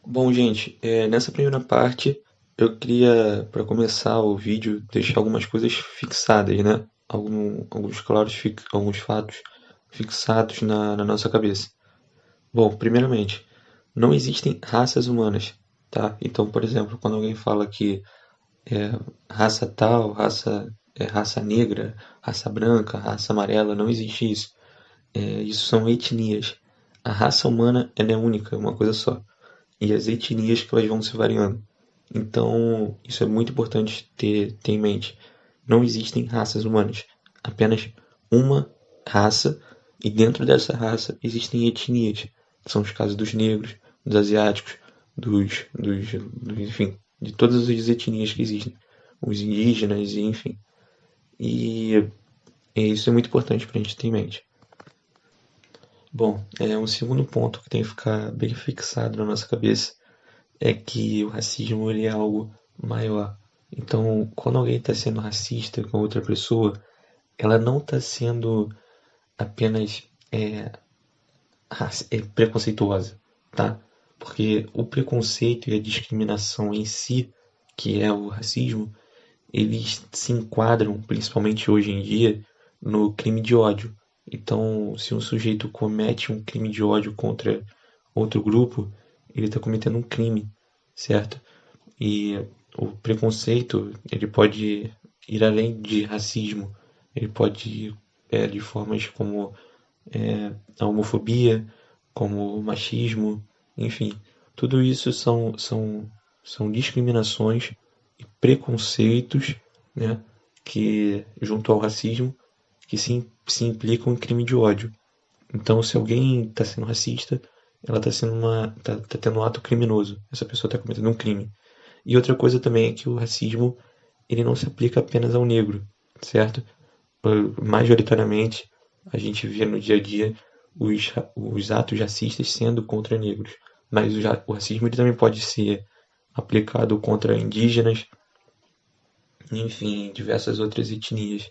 Bom, gente, nessa primeira parte eu queria, para começar o vídeo, deixar algumas coisas fixadas, né? Alguns fatos fixados na nossa cabeça. Bom, primeiramente, não existem raças humanas, tá? Então, por exemplo, quando alguém fala que raça tal, raça negra, raça branca, raça amarela, não existe isso. Isso são etnias. A raça humana ela é única, é uma coisa só. E as etnias que elas vão se variando. Então, isso é muito importante ter em mente. Não existem raças humanas, apenas uma raça, e dentro dessa raça existem etnias, que são os casos dos negros, dos asiáticos, enfim, de todas as etnias que existem, os indígenas, e enfim. E isso é muito importante para a gente ter em mente. Bom, um segundo ponto que tem que ficar bem fixado na nossa cabeça é que o racismo ele é algo maior. Então, quando alguém está sendo racista com outra pessoa, ela não está sendo apenas preconceituosa, tá? Porque o preconceito e a discriminação em si, que é o racismo, eles se enquadram, principalmente hoje em dia, no crime de ódio. Então, se um sujeito comete um crime de ódio contra outro grupo, ele está cometendo um crime, certo? E o preconceito, ele pode ir além de racismo, ele pode ir de formas como a homofobia, como o machismo, enfim. Tudo isso são discriminações e preconceitos, né, que, junto ao racismo, que se implicam em crime de ódio. Então, se alguém está sendo racista, ela está tá tendo um ato criminoso. Essa pessoa está cometendo um crime. E outra coisa também é que o racismo ele não se aplica apenas ao negro, certo? Majoritariamente, a gente vê no dia a dia os atos racistas sendo contra negros. Mas o racismo ele também pode ser aplicado contra indígenas, enfim, diversas outras etnias.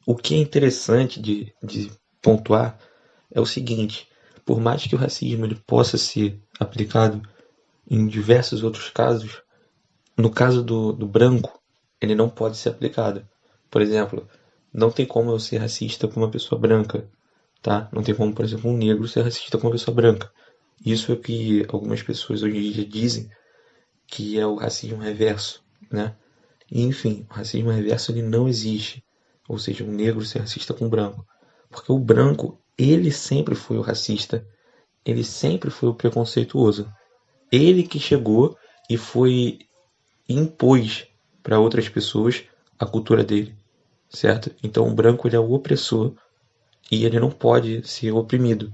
O que é interessante de pontuar é o seguinte: por mais que o racismo ele possa ser aplicado em diversos outros casos, no caso do branco, ele não pode ser aplicado. Por exemplo, não tem como eu ser racista com uma pessoa branca, tá? Não tem como, por exemplo, um negro ser racista com uma pessoa branca. Isso é o que algumas pessoas hoje em dia dizem que é o racismo reverso, né? E, enfim, o racismo reverso ele não existe. Ou seja, um negro ser racista com um branco. Porque o branco, ele sempre foi o racista. Ele sempre foi o preconceituoso. Ele que chegou e foi impôs para outras pessoas a cultura dele, certo? Então o branco ele é o opressor e ele não pode ser oprimido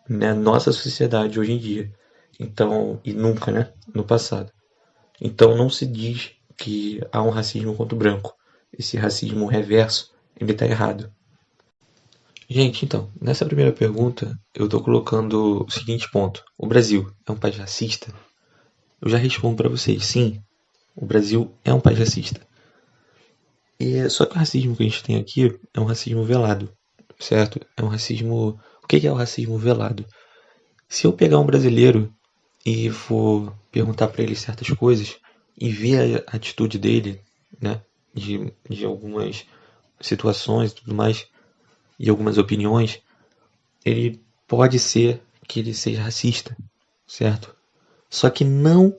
na nossa sociedade hoje em dia. Então, e nunca, né? No passado. Então não se diz que há um racismo contra o branco. Esse racismo reverso, ele está errado. Gente, então, nessa primeira pergunta, eu estou colocando o seguinte ponto. O Brasil é um país racista? Eu já respondo para vocês, sim, o Brasil é um país racista. Só que o racismo que a gente tem aqui é um racismo velado, certo? É um racismo. O que é o racismo velado? Se eu pegar um brasileiro e for perguntar para ele certas coisas e ver a atitude dele, né, de algumas situações e tudo mais, e algumas opiniões, ele pode ser que ele seja racista, certo? Só que não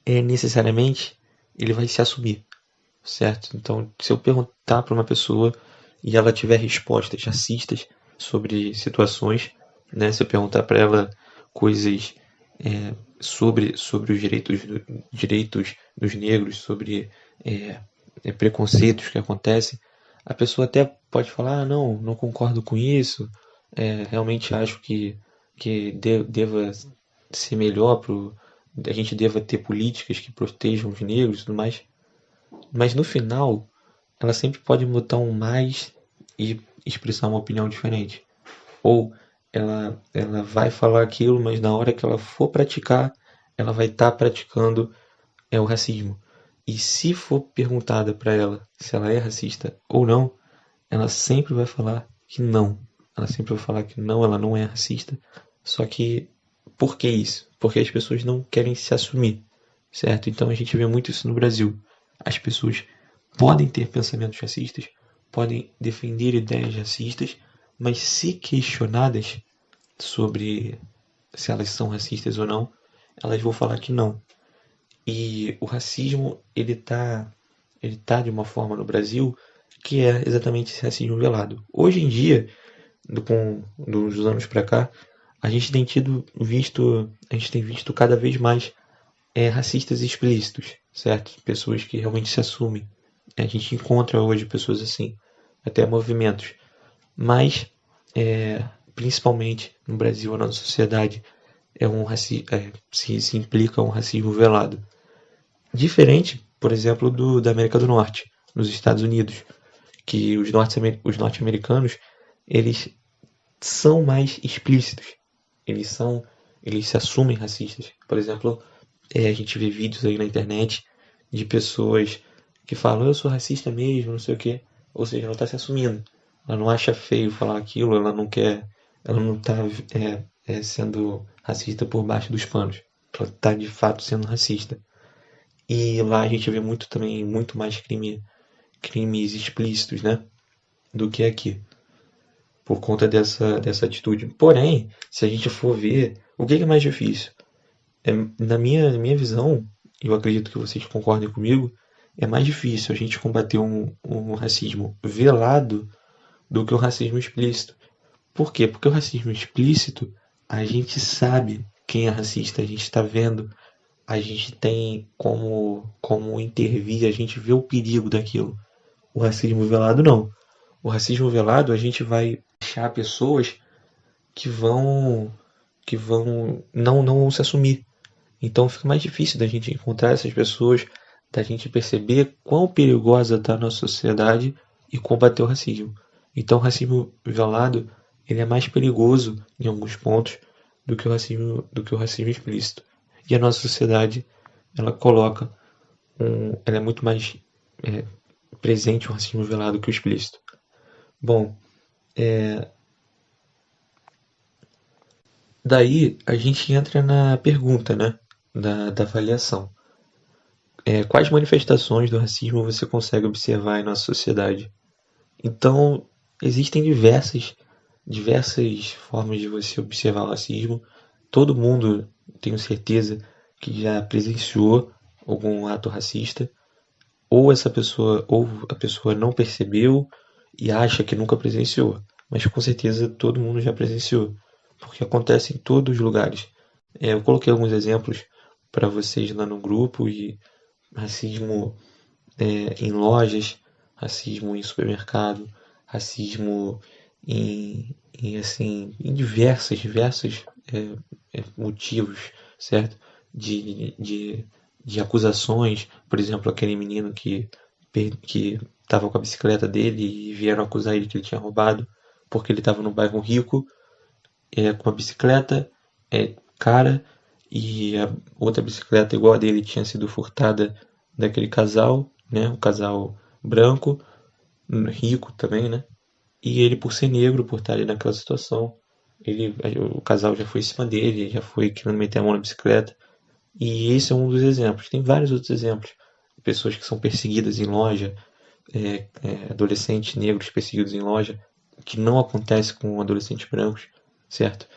é necessariamente ele vai se assumir, certo? Então, se eu perguntar para uma pessoa e ela tiver respostas racistas sobre situações, né? Se eu perguntar para ela coisas sobre os direitos dos negros, sobre é, preconceitos que acontecem, a pessoa até pode falar, ah, não concordo com isso, realmente acho que deva ser melhor a gente deva ter políticas que protejam os negros e tudo mais, mas no final ela sempre pode botar um mais e expressar uma opinião diferente. Ou ela vai falar aquilo, mas na hora que ela for praticar, ela vai estar praticando o racismo. E se for perguntada para ela se ela é racista ou não, ela sempre vai falar que não. Ela sempre vai falar que não, ela não é racista. Só que Por que isso? Porque as pessoas não querem se assumir, certo? Então a gente vê muito isso no Brasil. As pessoas podem ter pensamentos racistas, podem defender ideias racistas, mas se questionadas sobre se elas são racistas ou não, elas vão falar que não. E o racismo, ele tá de uma forma no Brasil que é exatamente esse racismo velado. Hoje em dia, dos anos para cá, a gente tem visto cada vez mais racistas explícitos, certo? Pessoas que realmente se assumem. A gente encontra hoje pessoas assim, até movimentos. Mas, principalmente no Brasil, a nossa sociedade se implica um racismo velado. Diferente, por exemplo, da América do Norte, nos Estados Unidos, que os norte-americanos, eles são mais explícitos. Eles são, eles se assumem racistas. Por exemplo, a gente vê vídeos aí na internet de pessoas que falam, eu sou racista mesmo, não sei o quê. Ou seja, ela está se assumindo. Ela não acha feio falar aquilo, ela não está sendo racista por baixo dos panos. Ela está de fato sendo racista. E lá a gente vê muito também, muito mais crimes explícitos, né? Do que aqui, por conta dessa atitude. Porém, se a gente for ver, o que é mais difícil? Na minha visão, eu acredito que vocês concordem comigo, é mais difícil a gente combater um racismo velado do que o racismo explícito. Por quê? Porque o racismo explícito, a gente sabe quem é racista, a gente está vendo, a gente tem como intervir, a gente vê o perigo daquilo. O racismo velado não. O racismo velado a gente vai achar pessoas que vão não vão se assumir. Então fica mais difícil da gente encontrar essas pessoas, da gente perceber quão perigosa está a nossa sociedade e combater o racismo. Então o racismo velado ele é mais perigoso em alguns pontos do que o racismo explícito. E a nossa sociedade ela coloca ela é muito mais é, presente o racismo velado que o explícito. Bom, daí a gente entra na pergunta, né, da avaliação. Quais manifestações do racismo você consegue observar em nossa sociedade? Então, existem diversas formas de você observar o racismo. Todo mundo, tenho certeza, que já presenciou algum ato racista, ou a pessoa não percebeu e acha que nunca presenciou, mas com certeza todo mundo já presenciou, porque acontece em todos os lugares. Eu coloquei alguns exemplos para vocês lá no grupo e racismo em lojas, racismo em supermercado, racismo em diversos motivos, certo? De acusações, por exemplo, aquele menino que estava com a bicicleta dele e vieram acusar ele que ele tinha roubado, porque ele estava no bairro rico, com a bicicleta cara, e a outra bicicleta igual a dele tinha sido furtada daquele casal, né? Um casal branco, rico também, né? E ele, por ser negro, por estar ali naquela situação, o casal já foi em cima dele, já foi querendo meter a mão na bicicleta. E esse é um dos exemplos. Tem vários outros exemplos. Pessoas que são perseguidas em loja, adolescentes negros perseguidos em loja, que não acontece com adolescentes brancos, certo?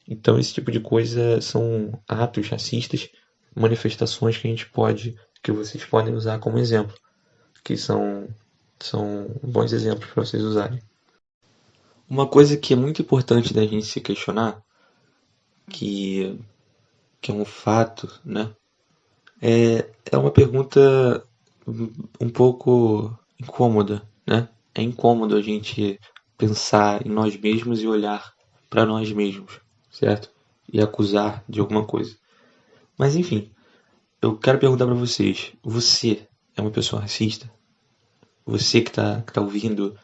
Então esse tipo de coisa são atos racistas, manifestações que vocês podem usar como exemplo, que são bons exemplos para vocês usarem. Uma coisa que é muito importante da gente se questionar, que, que é um fato, né? É uma pergunta um pouco incômoda, né? É incômodo a gente pensar em nós mesmos e olhar para nós mesmos, certo? E acusar de alguma coisa. Mas enfim, eu quero perguntar para vocês: você é uma pessoa racista? Você que tá ouvindo,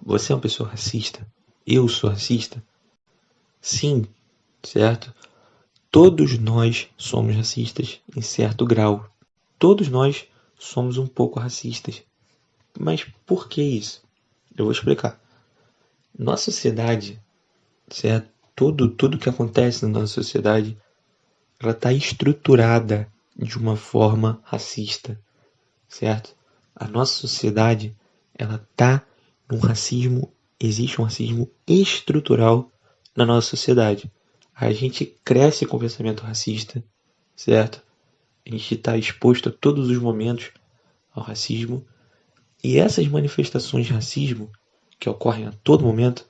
você é uma pessoa racista? Eu sou racista? Sim, certo? Todos nós somos racistas em certo grau. Todos nós somos um pouco racistas. Mas por que isso? Eu vou explicar. Nossa sociedade, certo? tudo que acontece na nossa sociedade, ela está estruturada de uma forma racista, certo? A nossa sociedade, ela está num racismo, existe um racismo estrutural na nossa sociedade. A gente cresce com pensamento racista, certo? A gente está exposto a todos os momentos ao racismo. E essas manifestações de racismo, que ocorrem a todo momento,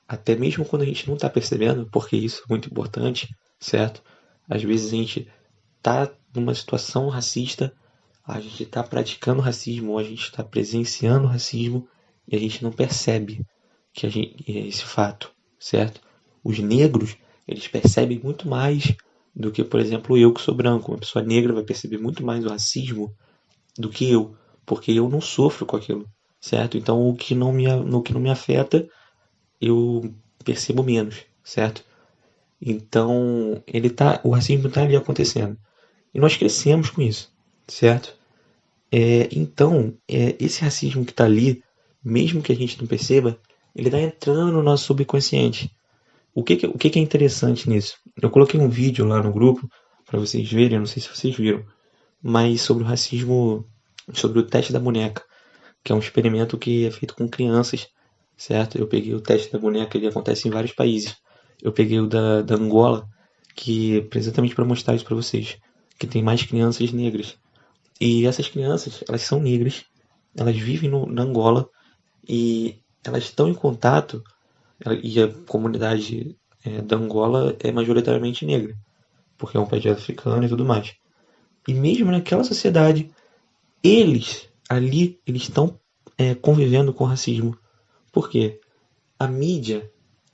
até mesmo quando a gente não está percebendo, porque isso é muito importante, certo? Às vezes a gente está numa situação racista, a gente está praticando racismo, ou a gente está presenciando racismo e a gente não percebe que esse fato, certo? Os negros, eles percebem muito mais do que, por exemplo, eu que sou branco. Uma pessoa negra vai perceber muito mais o racismo do que eu, porque eu não sofro com aquilo, certo? Então no que não me afeta, eu percebo menos, certo? Então, o racismo está ali acontecendo. E nós crescemos com isso, certo? Esse racismo que está ali, mesmo que a gente não perceba, ele está entrando no nosso subconsciente. O que é interessante nisso? Eu coloquei um vídeo lá no grupo para vocês verem, eu não sei se vocês viram, mas sobre o racismo, sobre o teste da boneca, que é um experimento que é feito com crianças, certo? Eu peguei o teste da boneca, ele acontece em vários países. Eu peguei o da Angola, que exatamente para mostrar isso para vocês, que tem mais crianças negras. E essas crianças, elas são negras, elas vivem na Angola e elas estão em contato, e a comunidade da Angola é majoritariamente negra, porque é um país africano e tudo mais. E mesmo naquela sociedade, eles estão convivendo com racismo. Por quê? A mídia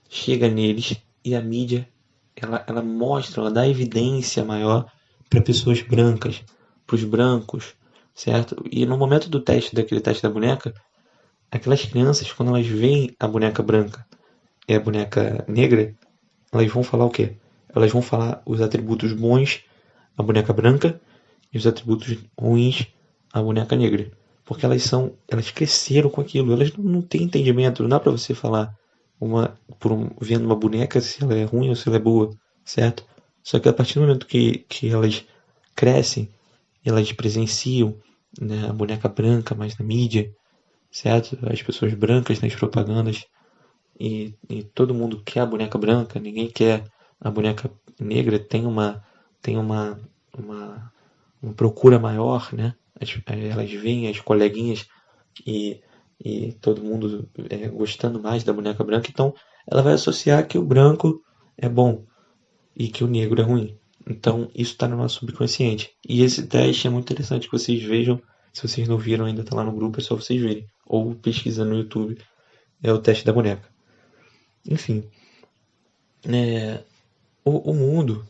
chega neles e a mídia ela mostra, ela dá evidência maior para pessoas brancas, para os brancos, certo? E no momento daquele teste da boneca, aquelas crianças, quando elas veem a boneca branca e a boneca negra, elas vão falar o quê? Elas vão falar os atributos bons a boneca branca e os atributos ruins a boneca negra. Porque elas cresceram com aquilo, elas não têm entendimento, não dá pra você falar vendo uma boneca se ela é ruim ou se ela é boa, certo? Só que a partir do momento que elas crescem, elas presenciam, né, a boneca branca mais na mídia, certo? As pessoas brancas nas propagandas e todo mundo quer a boneca branca, ninguém quer a boneca negra, tem uma procura maior, né? Elas veem as coleguinhas e, e todo mundo gostando mais da boneca branca, então ela vai associar que o branco é bom e que o negro é ruim. Então isso está no nosso subconsciente. E esse teste é muito interessante que vocês vejam. Se vocês não viram ainda, está lá no grupo, é só vocês verem. Ou pesquisa no YouTube, é o teste da boneca. Enfim, o mundo,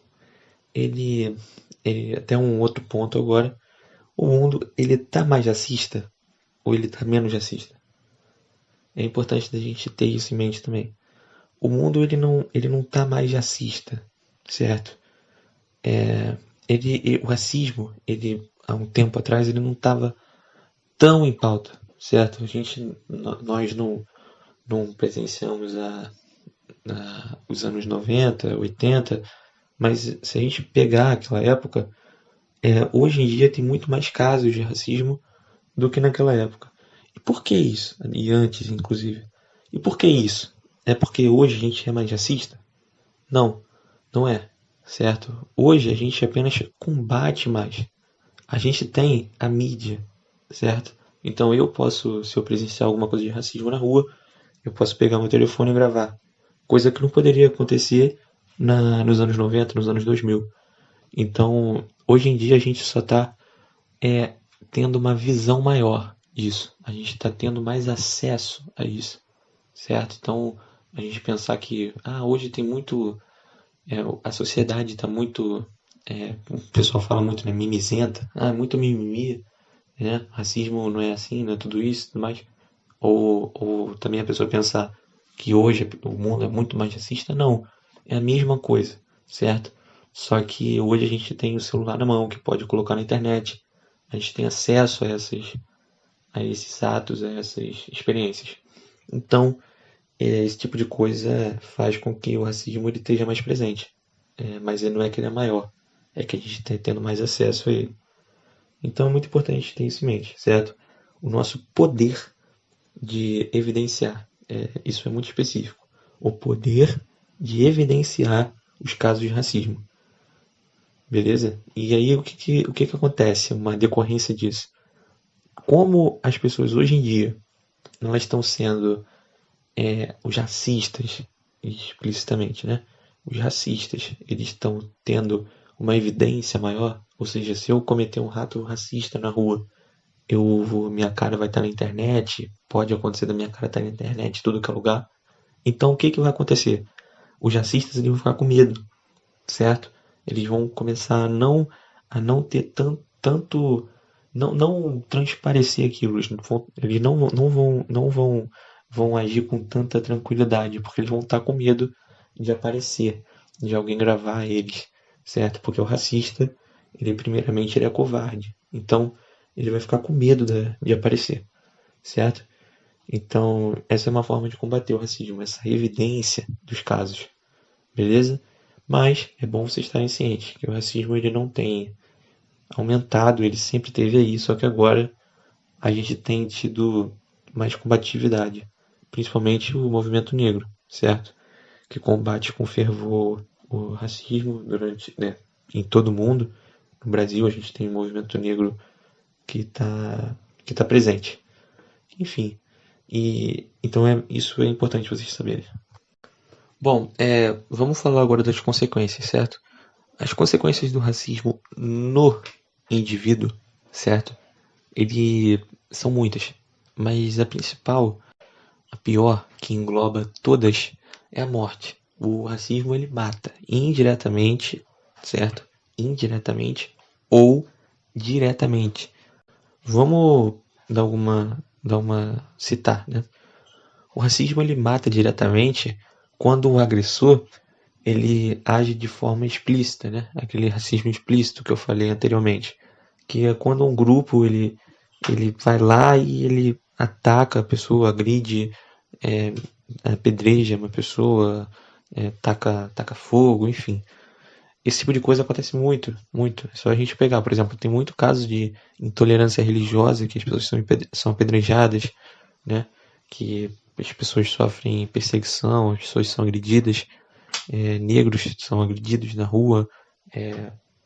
até um outro ponto agora, o mundo ele tá mais racista ou ele tá menos racista? É importante da gente ter isso em mente também. O mundo ele não tá mais racista, certo? O racismo, ele há um tempo atrás ele não estava tão em pauta, certo? Nós não presenciamos os anos 90, 80, mas se a gente pegar aquela época, hoje em dia tem muito mais casos de racismo do que naquela época. E por que isso? E antes, inclusive. E por que isso? É porque hoje a gente é mais racista? Não, não é, certo? Hoje a gente apenas combate mais. A gente tem a mídia, certo? Então se eu presenciar alguma coisa de racismo na rua, eu posso pegar meu telefone e gravar. Coisa que não poderia acontecer nos anos 90, nos anos 2000. Então, hoje em dia a gente só está tendo uma visão maior disso. A gente está tendo mais acesso a isso, certo? Então, a gente pensar que hoje tem muito. A sociedade está muito. O pessoal fala muito, né? Mimizenta. Muito mimimi, né? Racismo não é assim, não é tudo isso, tudo mais. Ou também a pessoa pensar que hoje o mundo é muito mais racista. Não, é a mesma coisa, certo? Só que hoje a gente tem o celular na mão que pode colocar na internet. A gente tem acesso a esses atos, a essas experiências. Então, esse tipo de coisa faz com que o racismo ele esteja mais presente. Mas ele não é que ele é maior, é que a gente está tendo mais acesso a ele. Então é muito importante ter isso em mente, certo? O nosso poder de evidenciar, isso é muito específico, o poder de evidenciar os casos de racismo, beleza? E aí o que acontece, uma decorrência disso? Como as pessoas hoje em dia elas estão sendo os racistas, explicitamente, né? Os racistas, eles estão tendo uma evidência maior, ou seja, se eu cometer um ato racista na rua, minha cara vai estar na internet, pode acontecer da minha cara estar na internet, tudo que é lugar. Então o que vai acontecer? Os racistas eles vão ficar com medo, certo? Eles vão começar a não ter tanto, não transparecer aquilo. Eles não vão agir com tanta tranquilidade, porque eles vão estar com medo de aparecer, de alguém gravar eles, certo? Porque o racista, ele primeiramente ele é covarde, então ele vai ficar com medo de aparecer, certo? Então essa é uma forma de combater o racismo, essa evidência dos casos. Beleza? Mas é bom vocês estarem cientes que o racismo ele não tem aumentado, ele sempre teve aí, só que agora a gente tem tido mais combatividade, principalmente o movimento negro, certo? Que combate com fervor o racismo em todo o mundo. No Brasil a gente tem um movimento negro que tá presente. Enfim, e então isso é importante vocês saberem. Bom, vamos falar agora das consequências, certo? As consequências do racismo no indivíduo, certo? Ele são muitas, mas a principal, a pior, que engloba todas, é a morte. O racismo ele mata indiretamente, certo? Indiretamente ou diretamente. Vamos dar uma citar, né? O racismo ele mata diretamente quando o agressor ele age de forma explícita, né? Aquele racismo explícito que eu falei anteriormente, que é quando um grupo ele vai lá e ele ataca a pessoa, agride, é, apedreja uma pessoa, taca fogo, enfim. Esse tipo de coisa acontece muito, muito. É só a gente pegar, por exemplo, tem muito caso de intolerância religiosa que as pessoas são apedrejadas, né? Que as pessoas sofrem perseguição, as pessoas são agredidas, negros são agredidos na rua,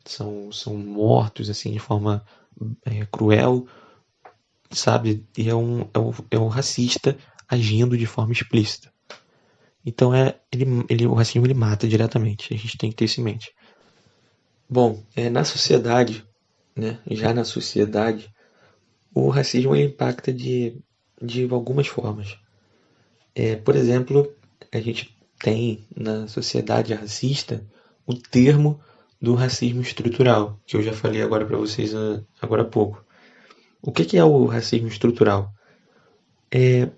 são mortos assim de forma cruel, sabe? E é um racista agindo de forma explícita. Então o racismo ele mata diretamente. A gente tem que ter isso em mente. Bom, na sociedade, né? Já na sociedade, o racismo ele impacta de algumas formas. Por exemplo, a gente tem na sociedade racista o termo do racismo estrutural, que eu já falei agora para vocês agora há pouco. O que é o racismo estrutural?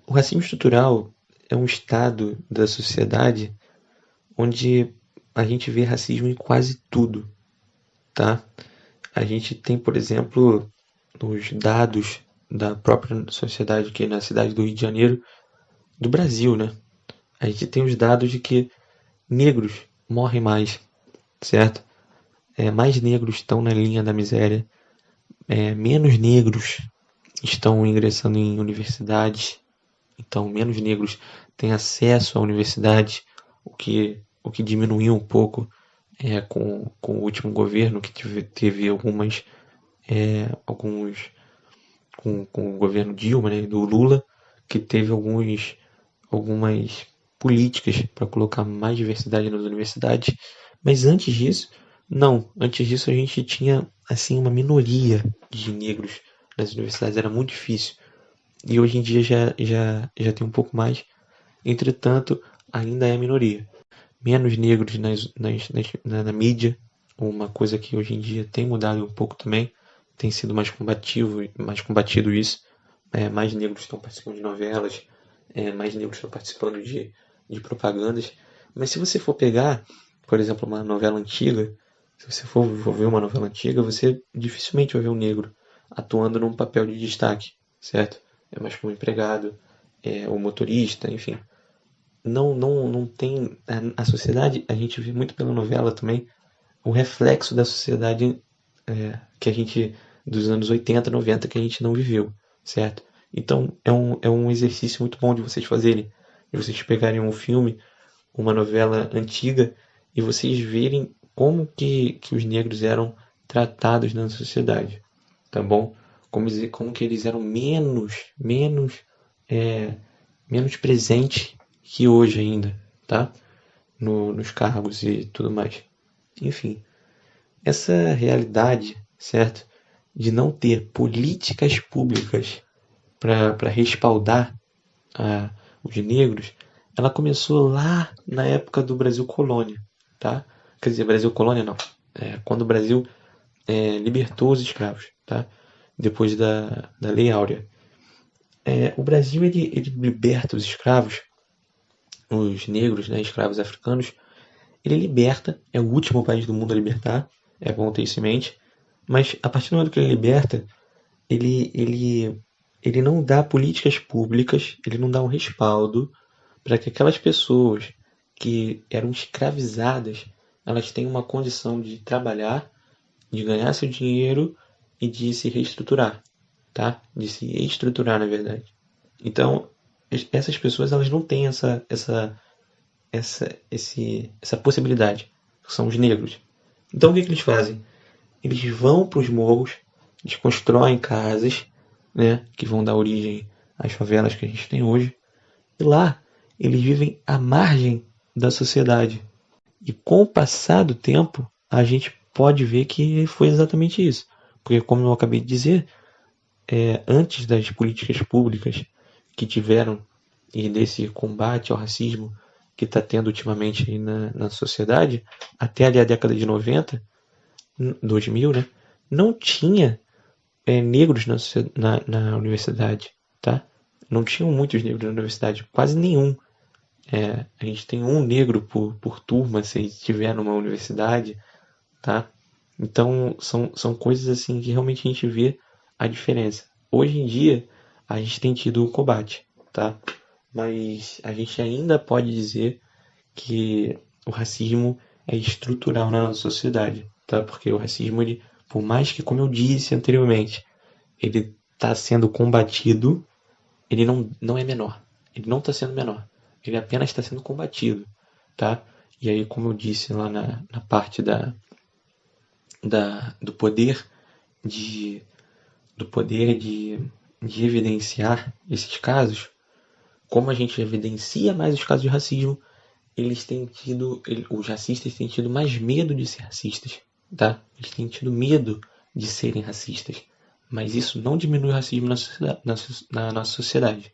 O racismo estrutural é um estado da sociedade onde a gente vê racismo em quase tudo, tá? A gente tem, por exemplo, os dados da própria sociedade aqui na cidade do Rio de Janeiro, do Brasil, né? A gente tem os dados de que negros morrem mais, certo? Mais negros estão na linha da miséria, menos negros estão ingressando em universidades, então menos negros têm acesso à universidade, o que diminuiu um pouco com o último governo, que teve alguns com o governo Dilma, né, do Lula, que teve algumas políticas para colocar mais diversidade nas universidades, mas antes disso, não. Antes disso a gente tinha assim uma minoria de negros nas universidades, era muito difícil. E hoje em dia já tem um pouco mais, entretanto, ainda é minoria. Menos negros na mídia, uma coisa que hoje em dia tem mudado um pouco também, tem sido mais combatido isso. Mais negros estão participando de novelas, mais negros estão participando de propagandas. Mas se você for pegar, por exemplo, uma novela antiga, se você for ver uma novela antiga, você dificilmente vai ver um negro atuando num papel de destaque, certo? É mais como empregado, o motorista, enfim. não tem a sociedade, a gente vê muito pela novela também, o reflexo da sociedade que a gente, dos anos 80, 90, que a gente não viveu, certo? Então é um exercício muito bom de vocês fazerem, de vocês pegarem um filme, uma novela antiga e vocês verem como que os negros eram tratados na sociedade, tá bom? Como que eles eram é, menos presentes que hoje ainda, tá? Nos cargos e tudo mais. Enfim, essa realidade, certo? De não ter políticas públicas para respaldar a, os negros, ela começou lá na época do Brasil colônia, tá? Quer dizer, Brasil colônia não. Quando o Brasil libertou os escravos, tá? Depois da Lei Áurea. O Brasil ele liberta os escravos, os negros, né, escravos africanos. Ele liberta, é o último país do mundo a libertar, é bom ter isso em mente. Mas a partir do momento que ele liberta, ele não dá políticas públicas, ele não dá um respaldo para que aquelas pessoas que eram escravizadas, elas tenham uma condição de trabalhar, de ganhar seu dinheiro e de se reestruturar, tá? De se estruturar, na verdade. Então, essas pessoas elas não têm essa possibilidade. São os negros. Então, o que eles fazem? Eles vão para os morros, eles constroem casas, né, que vão dar origem às favelas que a gente tem hoje. E lá eles vivem à margem da sociedade. E com o passar do tempo, a gente pode ver que foi exatamente isso. Porque, como eu acabei de dizer, antes das políticas públicas que tiveram e desse combate ao racismo que está tendo ultimamente aí na sociedade, até ali a década de 90, 2000, né, não tinha negros na universidade, tá? Não tinham muitos negros na universidade, quase nenhum. A gente tem um negro por turma, se estiver numa universidade, tá? Então, são coisas assim que realmente a gente vê a diferença. Hoje em dia, a gente tem tido o combate, tá? Mas a gente ainda pode dizer que o racismo é estrutural na nossa sociedade, tá? Porque o racismo, ele, por mais que, como eu disse anteriormente, ele está sendo combatido, ele não é menor. Ele não está sendo menor. Ele apenas está sendo combatido, tá? E aí, como eu disse lá na parte do poder de do poder de evidenciar esses casos, como a gente evidencia mais os casos de racismo, os racistas têm tido mais medo de ser racistas, tá? Eles têm tido medo de serem racistas, mas isso não diminui o racismo na nossa sociedade,